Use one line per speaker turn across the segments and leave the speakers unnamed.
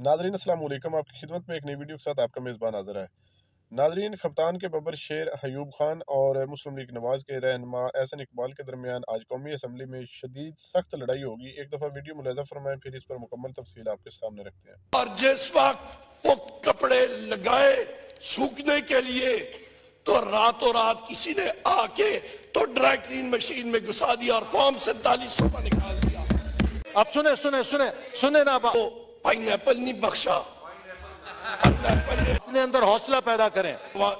नाज़रीन अस्सलाम वालेकुम। आपकी खिदमत में एक नई वीडियो के साथ आपका मेज़बान हाज़िर है। नाज़रीन, खप्तान के बब्बर शेर अयूब खान और मुस्लिम लीग नवाज़ के रहनुमा एहसन इकबाल के दरमियान आज कौमी असम्बली में शदीद सख्त लड़ाई होगी। एक दफ़ा वीडियो मुलाहिज़ा फरमाएं, फिर इस पर मुकम्मल तफसील आपके सामने रखते हैं।
और जिस वक्त वो कपड़े लगाए सूखने के लिए तो रातों रात किसी ने आके तो ड्राई क्लीन मशीन में घुसा दिया और फॉर्म 47 सुबह निकाल दिया।
अब सुने ना
वो पाइनएप्पल नहीं बख्शा,
अपने अंदर हौसला पैदा करें।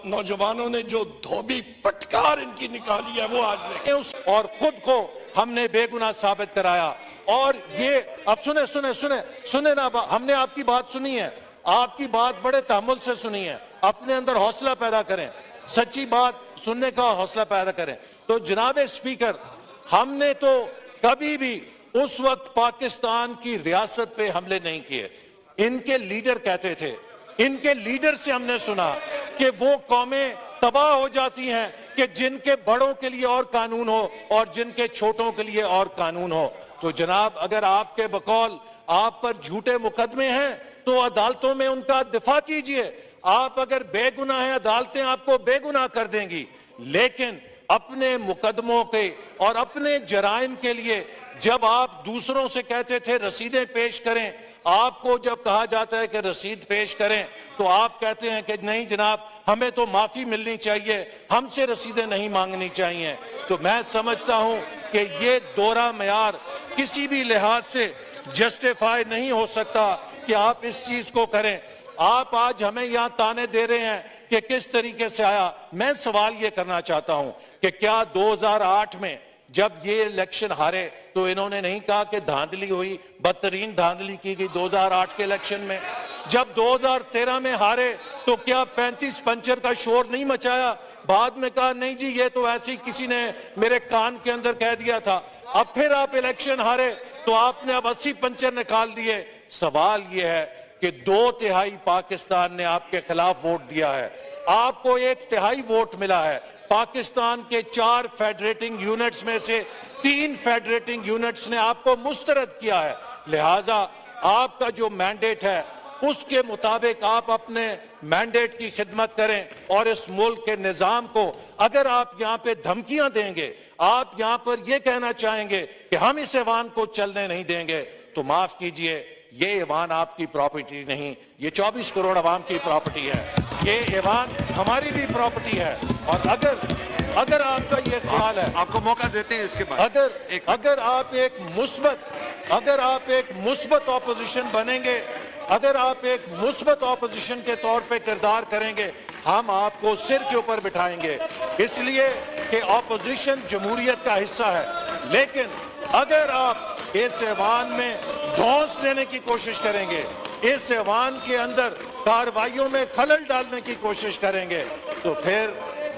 नौजवानों ने जो धोबी पटकार इनकी निकाली है वो आज देखें।
और खुद को हमने बेगुनाह साबित कराया। और ये अब सुने ना, हमने आपकी बात सुनी है, आपकी बात बड़े तहम्मुल से सुनी है। अपने अंदर हौसला पैदा करें, सच्ची बात सुनने का हौसला पैदा करें। तो जनाब स्पीकर, हमने तो कभी भी उस वक्त पाकिस्तान की रियासत पे हमले नहीं किए। इनके लीडर कहते थे, इनके लीडर से हमने सुना कि वो कौमें तबाह हो जाती हैं कि जिनके बड़ों के लिए और कानून हो और जिनके छोटों के लिए और कानून हो। तो जनाब, अगर आपके बकौल आप पर झूठे मुकदमे हैं तो अदालतों में उनका दिफा कीजिए। आप अगर बेगुनाह हैं, अदालतें आपको बेगुनाह कर देंगी। लेकिन अपने मुकदमों के और अपने जराइम के लिए जब आप दूसरों से कहते थे रसीदें पेश करें, आपको जब कहा जाता है कि रसीद पेश करें तो आप कहते हैं कि नहीं जनाब, हमें तो माफी मिलनी चाहिए, हमसे रसीदें नहीं मांगनी चाहिए। तो मैं समझता हूं कि ये दोहरा मयार किसी भी लिहाज से जस्टिफाई नहीं हो सकता कि आप इस चीज को करें। आप आज हमें यहां ताने दे रहे हैं कि किस तरीके से आया। मैं सवाल ये करना चाहता हूं कि क्या 2008 में जब ये इलेक्शन हारे तो इन्होंने नहीं कहा कि धांधली हुई, बदतरीन धांधली की गई 2008 के इलेक्शन में? जब 2013 में हारे तो क्या 35 पंचर का शोर नहीं मचाया? बाद में कहा नहीं जी, ये तो ऐसे ही किसी ने मेरे कान के अंदर कह दिया था। अब फिर आप इलेक्शन हारे तो आपने अब 80 पंचर निकाल दिए। सवाल ये है कि 2/3 पाकिस्तान ने आपके खिलाफ वोट दिया है, आपको 1/3 वोट मिला है। पाकिस्तान के 4 फेडरेटिंग यूनिट्स में से 3 फेडरेटिंग यूनिट्स ने आपको मुस्तरद किया है। लिहाजा आपका जो मैंडेट है उसके मुताबिक आप अपने मैंडेट की खिदमत करें और इस मुल्क के निजाम को, अगर आप यहाँ पे धमकियां देंगे, आप यहाँ पर यह कहना चाहेंगे कि हम इस ऐवान को चलने नहीं देंगे, तो माफ कीजिए, ये ऐवान आपकी प्रॉपर्टी नहीं, ये 24 करोड़ अवाम की प्रॉपर्टी है। ये ऐवान हमारी भी प्रॉपर्टी है। और अगर आपका ये ख्याल है,
आपको मौका देते हैं इसके बाद,
अगर आप एक मुस्बत ऑपोजिशन बनेंगे, अगर आप एक मुस्बत ऑपोजिशन के तौर पे किरदार करेंगे, हम आपको सिर के ऊपर बिठाएंगे, इसलिए कि ऑपोजिशन जमहूरियत का हिस्सा है। लेकिन अगर आप इस ऐवान में धौंस देने की कोशिश करेंगे, इस ऐवान के अंदर कार्रवाइयों में खलल डालने की कोशिश करेंगे, तो फिर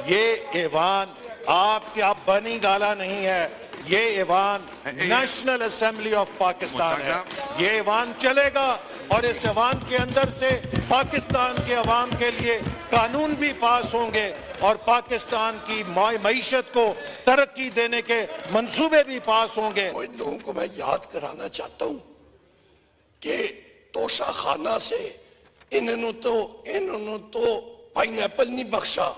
ये ऐवान आपका बनी गाला नहीं है, ये ऐवान नेशनल असेंबली ऑफ पाकिस्तान है। ये ऐवान चलेगा और इस ऐवान के अंदर से पाकिस्तान के अवाम के लिए कानून भी पास होंगे और पाकिस्तान की मईशत को तरक्की देने के मंसूबे भी पास होंगे।
इन लोगों को मैं याद कराना चाहता हूं कि तोशा खाना से इन्होंने तो पाइनएप्पल नहीं बख्शा,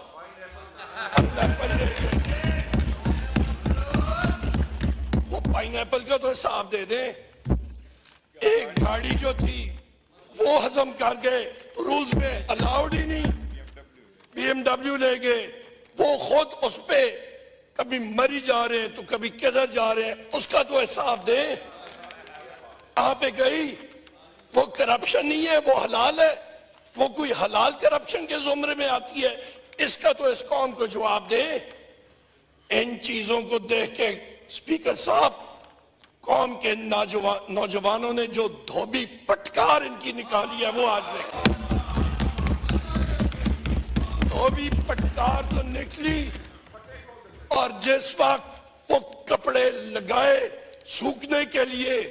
वो पाइनएप्पल का तो हिसाब दे दें। एक गाड़ी जो थी वो हजम कर गए, रूल्स में अलाउड ही नहीं, BMW ले गए, वो खुद उस पे कभी मरी जा रहे हैं तो कभी किधर जा रहे हैं, उसका तो हिसाब दें। वहां पे गई, वो करप्शन नहीं है, वो हलाल है, वो कोई हलाल करप्शन के जुमरे में आती है, इसका तो इस कौम को जवाब दे। इन चीजों को देख के स्पीकर साहब, कौम के नौजवानों ने जो धोबी पटकार इनकी निकाली है वो आज देखें। धोबी पटकार तो निकली और जिस वक्त वो कपड़े लगाए सूखने के लिए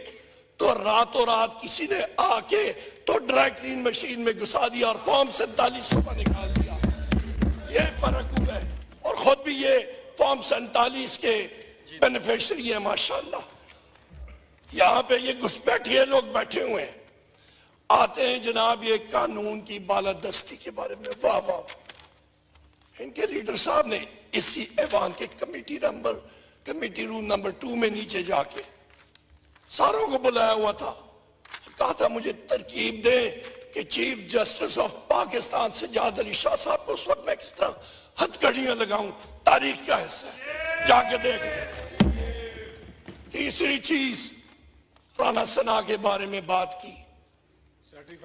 तो रातों रात किसी ने आके तो ड्राई क्लीन मशीन में घुसा दिया और फॉर्म 47 सुबह निकाल दिया। ये फर्क हुआ है। और खुद भी ये फॉर्म 47 के बेनिफिशियरी है माशाल्लाह। यहाँ पे ये घुसपैठिए लोग बैठे हुए हैं आते हैं जनाब ये कानून की बालादस्ती के बारे में, वाह वाह। इनके लीडर साहब ने इसी ऐवान के कमेटी रूम नंबर 2 में नीचे जाके सारों को बुलाया हुआ था, कहा था मुझे तरकीब दे कि chief justice of Pakistan Sajjad Ali Shah साहब को उस वक्त मैं किस तरह हथकड़ियां लगाऊं, तारीख का हिस्सा है, जाके देख ले। तीसरी चीज, राना सना के बारे में बात की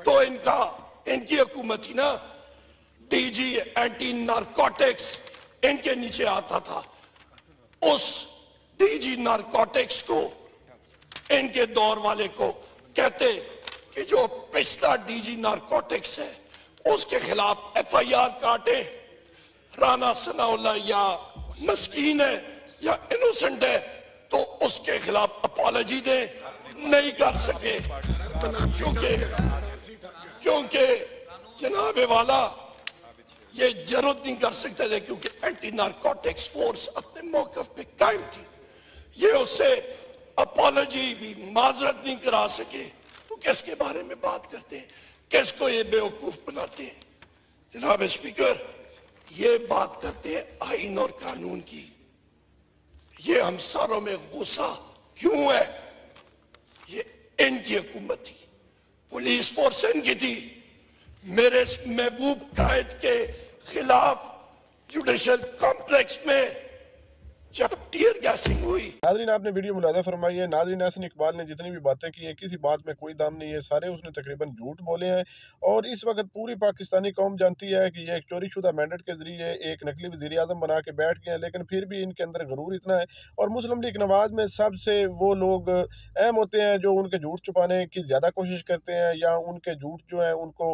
तो इनकी हुकूमत थी ना, डीजी एंटी नारकोटिक्स इनके नीचे आता था। उस डीजी नारकोटिक्स को इनके दौर वाले को कहते कि जो पिछला डीजी नारकोटिक्स है उसके खिलाफ एफआईआर काटे, राना सनाउल्लाह या मस्कीन है या इनोसेंट है तो उसके खिलाफ अपॉलॉजी दे, नहीं कर सके क्योंकि जनाब वाला ये जरूरत नहीं कर सकते थे, क्योंकि एंटी नारकोटिक्स फोर्स अपने मौकफ पे कायम थी। ये उससे अपॉलॉजी भी माजरत नहीं करा सके तो किसके बारे में बात करते हैं, किसको ये बेवकूफ बनाते हैं। जनाब स्पीकर, ये बात करते हैं आइन और कानून की, ये हम सारों में गुस्सा क्यों है? ये इनकी हुकूमत थी, पुलिस फोर्स इनकी थी। मेरे महबूब कायद के खिलाफ जुडिशल कॉम्प्लेक्स में जब टीयर गैसिंग हुई।
नाज़रीन, आपने वीडियो मुलाज़ा फरमाई है। नाज़रीन, एहसन इकबाल ने जितनी भी बातें की हैं, किसी बात में कोई दाम नहीं है, सारे उसने तकरीबन झूठ बोले हैं। और इस वक्त पूरी पाकिस्तानी कौम जानती है कि ये एक चोरी शुदा मैंडेट के ज़रिए एक नकली वज़ीर आज़म बना के बैठ गए हैं, लेकिन फिर भी इनके अंदर गरूर इतना है। और मुस्लिम लीग नवाज़ में सबसे वो लोग अहम होते हैं जो उनके झूठ छुपाने की ज़्यादा कोशिश करते हैं, या उनके झूठ जो है उनको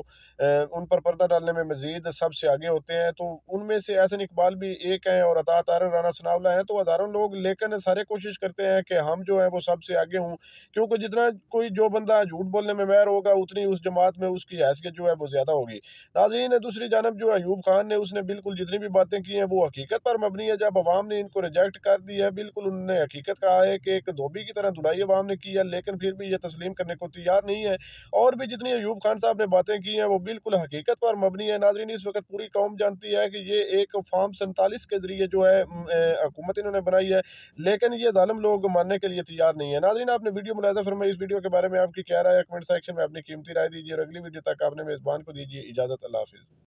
उन पर पर्दा डालने में मज़ीद सबसे आगे होते हैं। तो उनमें से एहसन इकबाल भी एक हैं, और अता तारर, राना सनाउल्लाह हैं। तो हज़ारों लोग लेकिन सारे कोशिश करते हैं कि हम जो है वो सबसे आगे हों, क्योंकि जितना कोई जो बंदा झूठ बोलने में माहिर होगा उतनी उस जमात में उसकी हैसियत जो है वो ज़्यादा होगी। नाज़रीन, दूसरी जानब जो अयूब खान ने उसने बिल्कुल जितनी भी बातें की हैं वो हकीकत पर मबनी है। जब अवाम ने इनको रिजेक्ट कर दिया है, बिल्कुल उन्होंने हकीकत कहा है कि एक धोबी की तरह धुलाई अवाम ने की है, लेकिन फिर भी ये तस्लीम करने को तैयार नहीं है। और भी जितनी अयूब खान साहब ने बातें की हैं वो बिल्कुल हकीकत पर मबनी है। नाज़रीन, इस वक्त पूरी कौम जानती है कि ये एक फॉर्म 47 के ज़रिए जो है हुकूमत इन्होंने बनाई है, लेकिन ये जालिम लोग मानने के लिए तैयार नहीं है। नाज़रीन, आपने वीडियो मुलाज़ा फरमाई, इस वीडियो के बारे में आपकी क्या राय है? कमेंट सेक्शन में अपनी कीमती राय दीजिए, और अगली वीडियो तक आपने मेज़बान को दीजिए इजाज़त। अल्लाह हाफ़िज़।